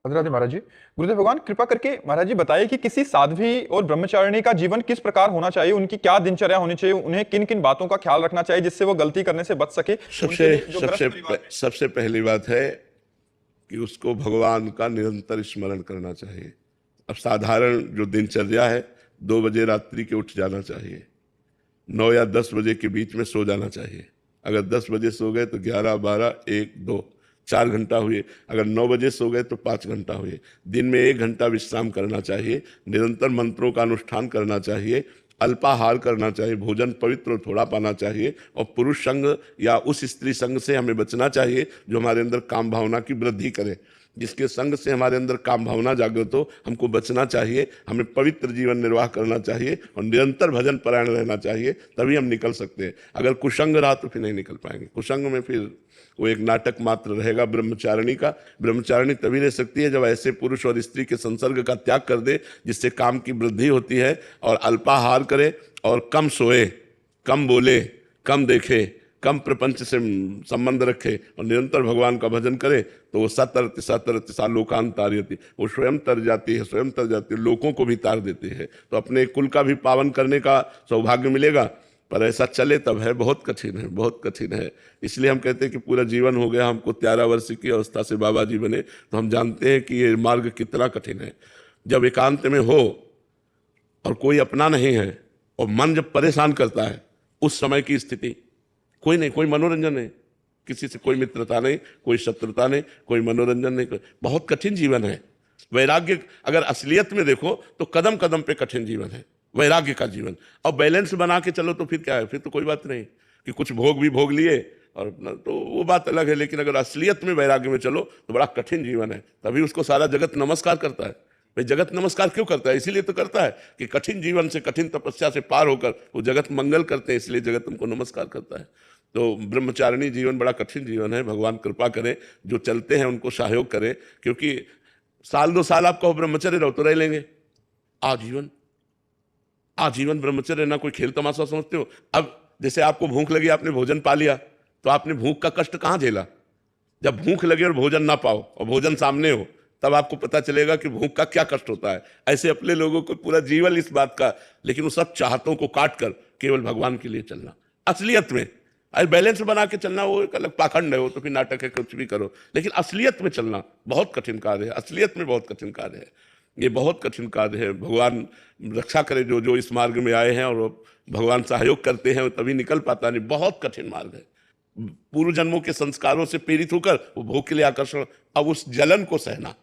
राधे राधे महाराज जी। गुरुदेव भगवान कृपा करके महाराज जी बताइए कि किसी साध्वी और ब्रह्मचारिणी का जीवन किस प्रकार होना चाहिए, उनकी क्या दिनचर्या होनी चाहिए, उन्हें किन किन बातों का ख्याल रखना चाहिए जिससे वो गलती करने से बच सके, सबसे उनके लिए जो सबसे ग्रस्त परिवार में। सबसे पहली बात है कि उसको भगवान का निरंतर स्मरण करना चाहिए। अब साधारण जो दिनचर्या है, 2 बजे रात्रि के उठ जाना चाहिए, 9 या 10 बजे के बीच में सो जाना चाहिए। अगर 10 बजे सो गए तो 11, 12, 1, 2, 4 घंटा हुए। अगर 9 बजे सो गए तो 5 घंटा हुए। दिन में 1 घंटा विश्राम करना चाहिए। निरंतर मंत्रों का अनुष्ठान करना चाहिए। अल्पाहार करना चाहिए। भोजन पवित्र और थोड़ा पाना चाहिए। और पुरुष संग या उस स्त्री संग से हमें बचना चाहिए जो हमारे अंदर काम भावना की वृद्धि करे। जिसके संग से हमारे अंदर काम भावना जागृत हो, हमको बचना चाहिए। हमें पवित्र जीवन निर्वाह करना चाहिए और निरंतर भजन परायण रहना चाहिए, तभी हम निकल सकते हैं। अगर कुसंग रहा तो फिर नहीं निकल पाएंगे। कुसंग में फिर वो एक नाटक मात्र रहेगा ब्रह्मचारिणी का। ब्रह्मचारिणी तभी रह सकती है जब ऐसे पुरुष और स्त्री के संसर्ग का त्याग कर दे जिससे काम की वृद्धि होती है, और अल्पाहार करे और कम सोए, कम बोले, कम देखे, कम प्रपंच से संबंध रखे और निरंतर भगवान का भजन करे, तो वो सतरति सतरति सा लोकान तारयति, वो स्वयं तर जाती है, स्वयं तर जाती है, लोगों को भी तार देती है। तो अपने कुल का भी पावन करने का सौभाग्य मिलेगा। पर ऐसा चले तब है, बहुत कठिन है, बहुत कठिन है। इसलिए हम कहते हैं कि पूरा जीवन हो गया हमको 13 वर्ष की अवस्था से बाबा जी बने, तो हम जानते हैं कि ये मार्ग कितना कठिन है। जब एकांत में हो और कोई अपना नहीं है और मन जब परेशान करता है, उस समय की स्थिति कोई नहीं, कोई मनोरंजन नहीं, किसी से कोई मित्रता नहीं, कोई शत्रुता नहीं, कोई मनोरंजन नहीं, बहुत कठिन जीवन है। वैराग्य अगर असलियत में देखो तो कदम कदम पे कठिन जीवन है वैराग्य का जीवन। और बैलेंस बना के चलो तो फिर क्या है, फिर तो कोई बात नहीं कि कुछ भोग भी भोग लिए और अपना, तो वो बात अलग है। लेकिन अगर असलियत में वैराग्य में चलो तो बड़ा कठिन जीवन है। तभी उसको सारा जगत नमस्कार करता है। भाई जगत नमस्कार क्यों करता है? इसीलिए तो करता है कि कठिन जीवन से, कठिन तपस्या से पार होकर वो जगत मंगल करते हैं, इसलिए जगत उनको नमस्कार करता है। तो ब्रह्मचारिणी जीवन बड़ा कठिन जीवन है। भगवान कृपा करें, जो चलते हैं उनको सहयोग करें, क्योंकि साल 2 साल आप कहो ब्रह्मचर्य रहो तो रह लेंगे। आजीवन आजीवन ब्रह्मचर्य ना कोई खेल तमाशा समझते हो। अब जैसे आपको भूख लगी, आपने भोजन पा लिया, तो आपने भूख का कष्ट कहाँ झेला? जब भूख लगे और भोजन ना पाओ और भोजन सामने हो, तब आपको पता चलेगा कि भूख का क्या कष्ट होता है। ऐसे अपने लोगों को पूरा जीवन इस बात का, लेकिन वो सब चाहतों को काट कर केवल भगवान के लिए चलना असलियत में। अरे बैलेंस बना के चलना वो एक अलग पाखंड है, वो तो फिर नाटक है, कुछ भी करो, लेकिन असलियत में चलना बहुत कठिन कार्य है। असलियत में बहुत कठिन कार्य है, ये बहुत कठिन कार्य है। भगवान रक्षा करे जो जो इस मार्ग में आए हैं, और भगवान सहयोग करते हैं तभी निकल पाता, नहीं बहुत कठिन मार्ग है। पूर्व जन्मों के संस्कारों से प्रेरित होकर वो भोग के लिए आकर्षण, अब उस जलन को सहना।